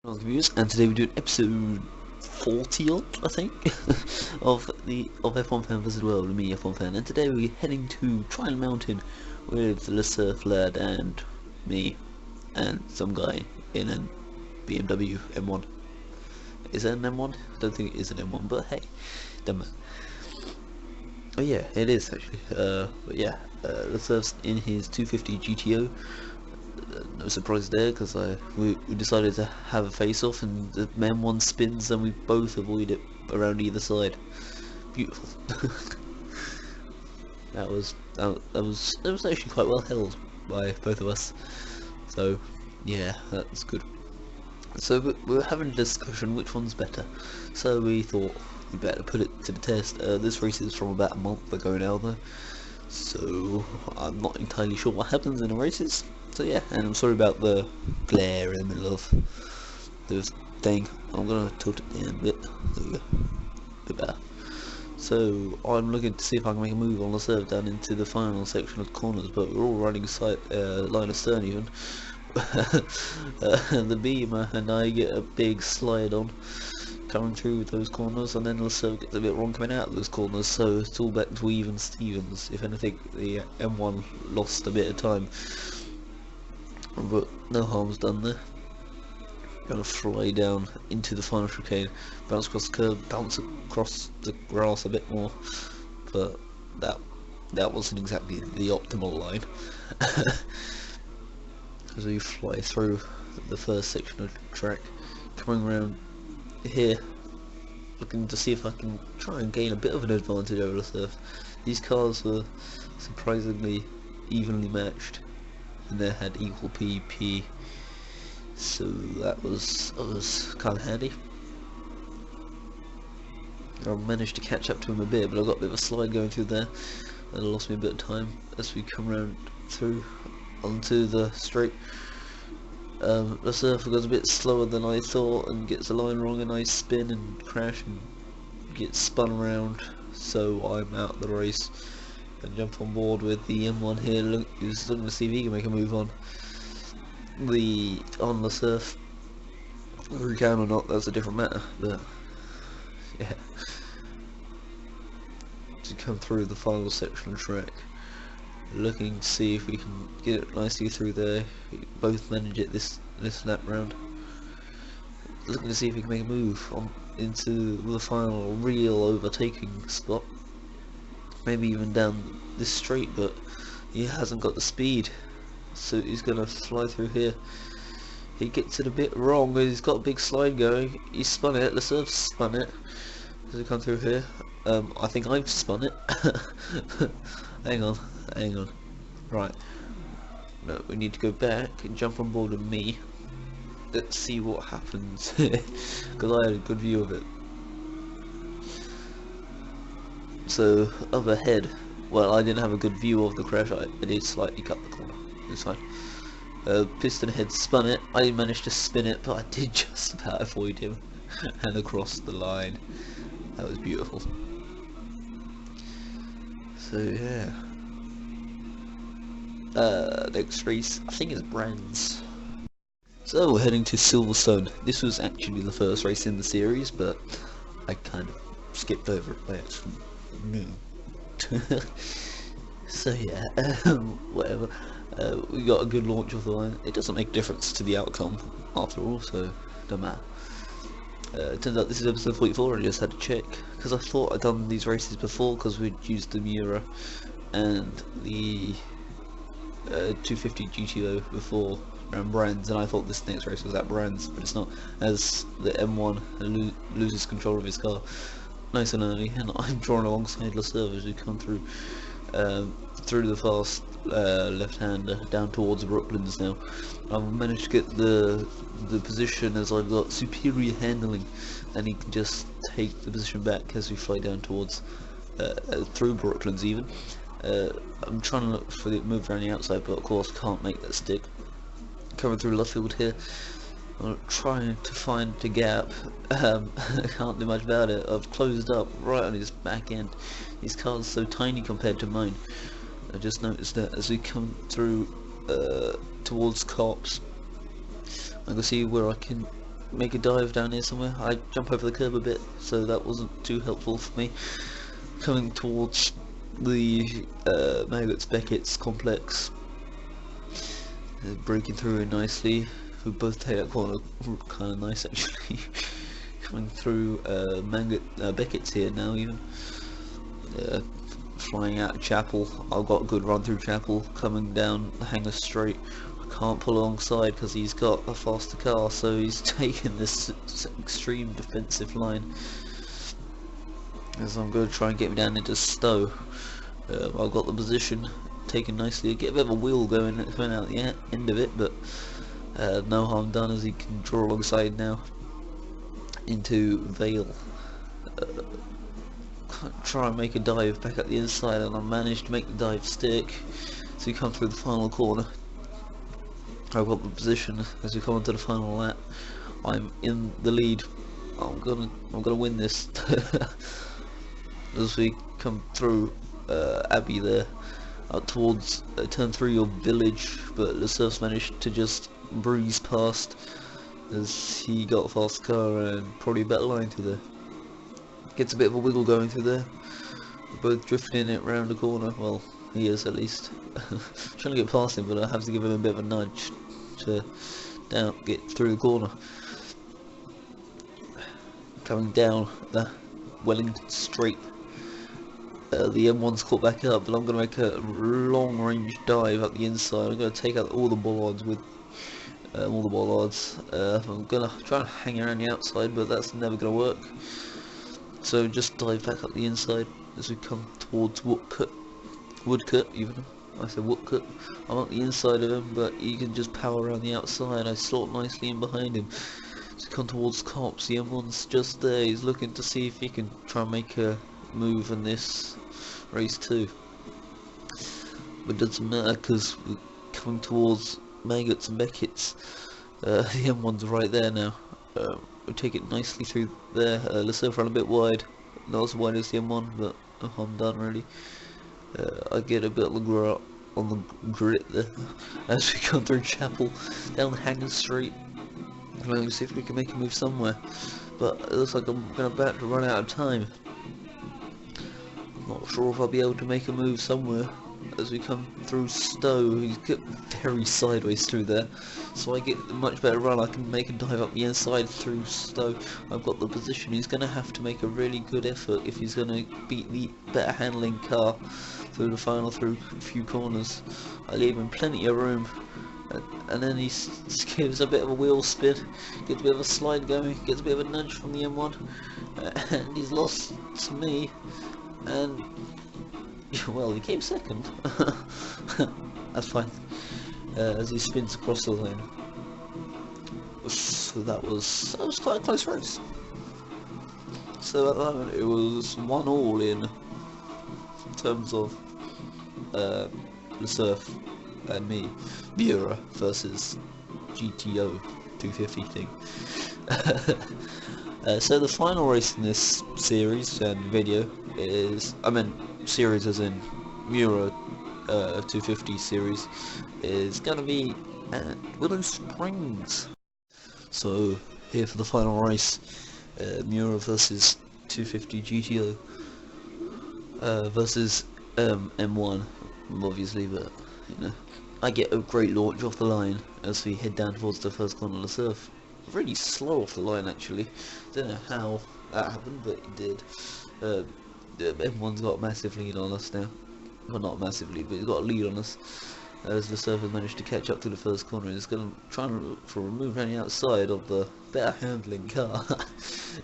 Reviews, and today we're doing episode 40 odd, I think, of F1 Fan vs World, me F1 Fan, and today we're heading to Trial Mountain with the Surf Lad and me and some guy in a BMW M1. Is it an M1? I don't think it is an M1, but hey, doesn't matter. Oh yeah, it is actually. But yeah, the Surf's in his 250 GTO. No surprise there, because we decided to have a face-off, and the M1 spins, and we both avoid it around either side. Beautiful. that was actually quite well held by both of us. So yeah, that's good. So we were having a discussion which one's better. So we thought we better put it to the test. This race is from about a month ago now, though, so I'm not entirely sure what happens in the races. So yeah, and I'm sorry about the glare in the middle of the thing. I'm gonna tilt it down a bit. There we go. A bit better. So I'm looking to see if I can make a move on the serve down into the final section of corners, but we're all running line of stern even. The Beamer and I get a big slide on coming through with those corners, and then the serve gets a bit wrong coming out of those corners, so it's all back to even Stevens. If anything, the M1 lost a bit of time, but no harm's done there. Gonna fly down into the final chicane, bounce across the curb, bounce across the grass a bit more, but that wasn't exactly the optimal line. As we fly through the first section of the track, coming around here, looking to see if I can try and gain a bit of an advantage over the surf. These cars were surprisingly evenly matched, and they had equal PP, so that was kind of handy. I managed to catch up to him a bit, but I got a bit of a slide going through there, and it lost me a bit of time as we come around through onto the straight. The surfer goes a bit slower than I thought and gets the line wrong, and I spin and crash and get spun around, so I'm out of the race and jump on board with the M1 here, who's looking to see if he can make a move on the surf. Whether he can or not, that's a different matter, but yeah. To come through the final section of track, looking to see if we can get it nicely through there. We both manage it this lap round. Looking to see if we can make a move on into the final real overtaking spot. Maybe even down this straight, but he hasn't got the speed, so he's gonna fly through here. He gets it a bit wrong, he's got a big slide going. He spun it, the surf spun it as we come through here. I think I've spun it. hang on. Right. No, we need to go back and jump on board with me. Let's see what happens, because I had a good view of it. So, up ahead, well, I didn't have a good view of the crash. I did slightly cut the corner. It's fine. Piston head spun it. I managed to spin it, but I did just about avoid him and across the line. That was beautiful. So yeah. Next race, I think it's Brands. So we're heading to Silverstone. This was actually the first race in the series, but I kind of skipped over it by accident. So yeah, whatever. We got a good launch of the line. It doesn't make a difference to the outcome after all, so don't matter. It turns out this is episode 44, and I just had to check, because I thought I'd done these races before, because we'd used the Miura and the 250 GTO before around Brands, and I thought this next race was at Brands, but it's not, as the M1 loses control of his car nice and early, and I'm drawn alongside Le Serve as we come through the fast left-hander down towards Brooklands now. I've managed to get the position as I've got superior handling, and he can just take the position back as we fly down towards through Brooklands even. I'm trying to look for the move around the outside, but of course can't make that stick. Coming through Luffield here, I'm trying to find the gap. I can't do much about it. I've closed up right on his back end. His car's so tiny compared to mine. I just noticed that as we come through towards Cops, I can see where I can make a dive down here somewhere. I jump over the curb a bit, so that wasn't too helpful for me. Coming towards the Maggots Beckett's complex, breaking through it nicely. We both take that corner kind of nice actually. Coming through Beckett's here now even. Flying out of Chapel. I've got a good run through Chapel. Coming down the hangar straight. I can't pull alongside because he's got a faster car, so he's taking this extreme defensive line. As I'm going to try and get me down into Stowe. I've got the position taken nicely. I get a bit of a wheel going out the end of it, but no harm done as he can draw alongside now into Vale. Try and make a dive back at the inside, and I managed to make the dive stick. So we come through the final corner. I've got the position as we come onto the final lap. I'm in the lead. I'm gonna win this. As we come through Abbey there, out towards turn 3 of Village, but Lesurf's managed to just breeze past as he got a fast car and probably a better line through there. Gets a bit of a wiggle going through there. We're both drifting it round the corner. Well, he is at least. Trying to get past him, but I have to give him a bit of a nudge to get through the corner. Coming down the Wellington Straight. The M1's caught back up, but I'm going to make a long range dive up the inside. I'm going to take out all the bollards with I'm going to try and hang around the outside, but that's never going to work. So just dive back up the inside as we come towards Woodcut even. I said Woodcut. I'm on the inside of him, but he can just power around the outside. I slot nicely in behind him. So we come towards Cops. The M1's just there. He's looking to see if he can try and make a move in this race too. But it doesn't matter because we're coming towards Maggots and Beckett's. The M1's right there now. We take it nicely through there. Lesurf ran a bit wide, not as wide as the M1, but I'm done really. I get a bit on the grit there as we come through Chapel, down the Hangar Street. Let me see if we can make a move somewhere, but it looks like I'm about to run out of time. I'm not sure if I'll be able to make a move somewhere. As we come through Stowe, he's get very sideways through there, so I get a much better run. I can make a dive up the inside through Stowe. I've got the position. He's going to have to make a really good effort if he's going to beat the better handling car through the final, through a few corners. I leave him plenty of room, and then he gives a bit of a wheel spin, gets a bit of a slide going, gets a bit of a nudge from the M1, and he's lost to me, and well, he came second. That's fine. As he spins across the lane. So that was quite a close race. So at that moment it was 1-1 in terms of Lesurf and me. Miura versus GTO 250 thing. So the final race in this series and video is, series as in Miura 250 series, is gonna be at Willow Springs. So here for the final race, Miura versus 250 GTO versus M1, obviously, but you know, I get a great launch off the line as we head down towards the first corner of the surf. Really slow off the line actually. Don't know how that happened, but it did. M1's got a massive lead on us now. Well, not massively, but he's got a lead on us. As the surfer managed to catch up to the first corner, and he's going to try and look for a move around the outside of the better handling car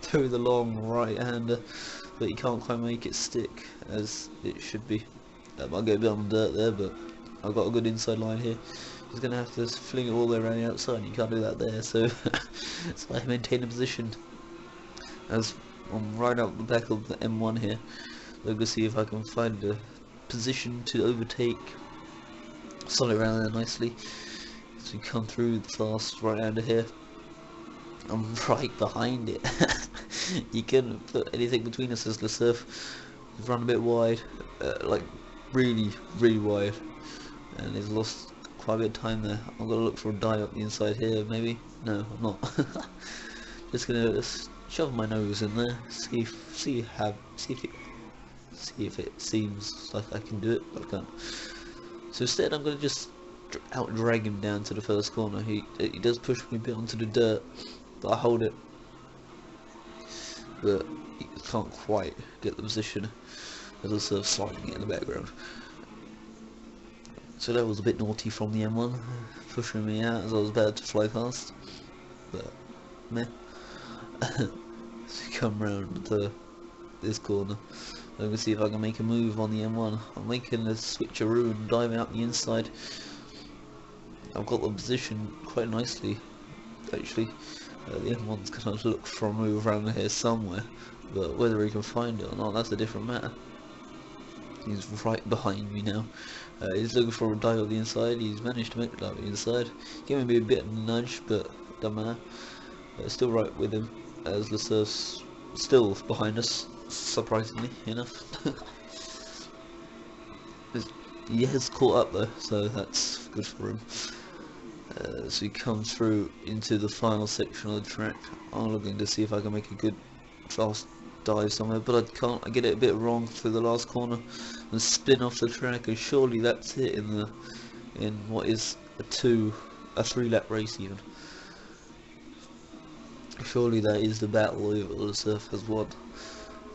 through the long right hander, but he can't quite make it stick as it should be. I'll get a bit on the dirt there, but I've got a good inside line here. He's going to have to fling it all the way around the outside, and you can't do that there, so so I maintain a position as I'm right up the back of the M1 here. Look to see if I can find a position to overtake. Solid around there nicely. As we come through the fast right hander here. I'm right behind it. You couldn't put anything between us as Lesurf. He's run a bit wide, like really wide, and he's lost quite a bit of time there. I'm gonna look for a dive up the inside here, maybe. No, I'm not. just gonna shove my nose in there, see if it seems like I can do it, but I can't. So instead, I'm gonna just out drag him down to the first corner. He does push me a bit onto the dirt, but I hold it, but he can't quite get the position. There's also sliding it in the background. So that was a bit naughty from the M1, pushing me out as I was about to fly past. But meh. So come round to this corner. I'm gonna see if I can make a move on the M1. I'm making a switcheroo and dive out the inside. I've got the position quite nicely, actually. The M1's gonna look for a move around here somewhere, but whether he can find it or not, that's a different matter. He's right behind me now. He's looking for a dive on the inside. He's managed to make a dive on the inside. Giving me a bit of a nudge, but doesn't matter. Still right with him, as the surf's still behind us, surprisingly enough. He has caught up though, so that's good for him. So he comes through into the final section of the track. I'm looking to see if I can make a good fast dive somewhere, but I can't. I get it a bit wrong through the last corner and spin off the track, and surely that's it in what is a 3-lap race even. Surely that is the battle over the surf has won.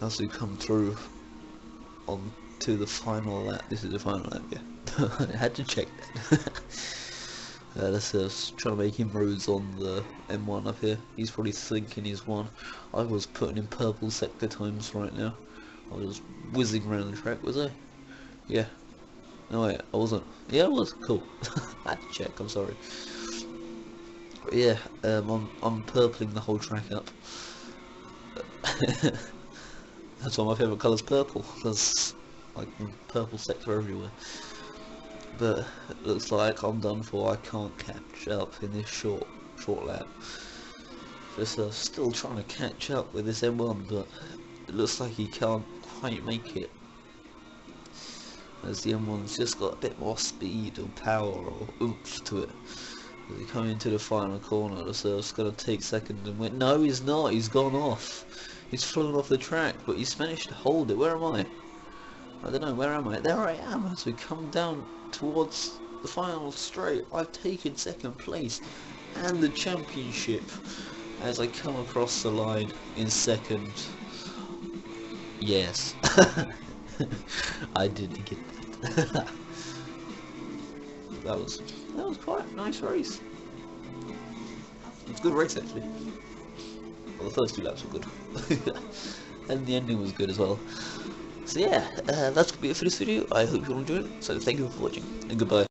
As we come through on to the final lap. This is the final lap, yeah. I had to check that. The surf's trying to make inroads on the M1 up here. He's probably thinking he's won. I was putting in purple sector times right now. I was whizzing around the track, was I? Yeah. No wait, I wasn't. Yeah, I was. Cool. I had to check, I'm sorry. But yeah, I'm purpling the whole track up. That's why my favourite colour's purple, because like purple sector everywhere. But it looks like I'm done for. I can't catch up in this short lap. Just still trying to catch up with this M1, but it looks like he can't quite make it, as the M1's just got a bit more speed or power or oomph to it. As we come into the final corner, the surf's gonna take second and win. No, he's not. He's gone off. He's flown off the track, but he's managed to hold it. Where am I? I don't know. Where am I? There I am. As we come down towards the final straight, I've taken second place and the championship as I come across the line in second. Yes. I did get that. That was quite a nice race. It was a good race actually. Well, the first 2 laps were good. And the ending was good as well. So yeah, that's gonna be it for this video. I hope you all enjoyed it. So thank you for watching and goodbye.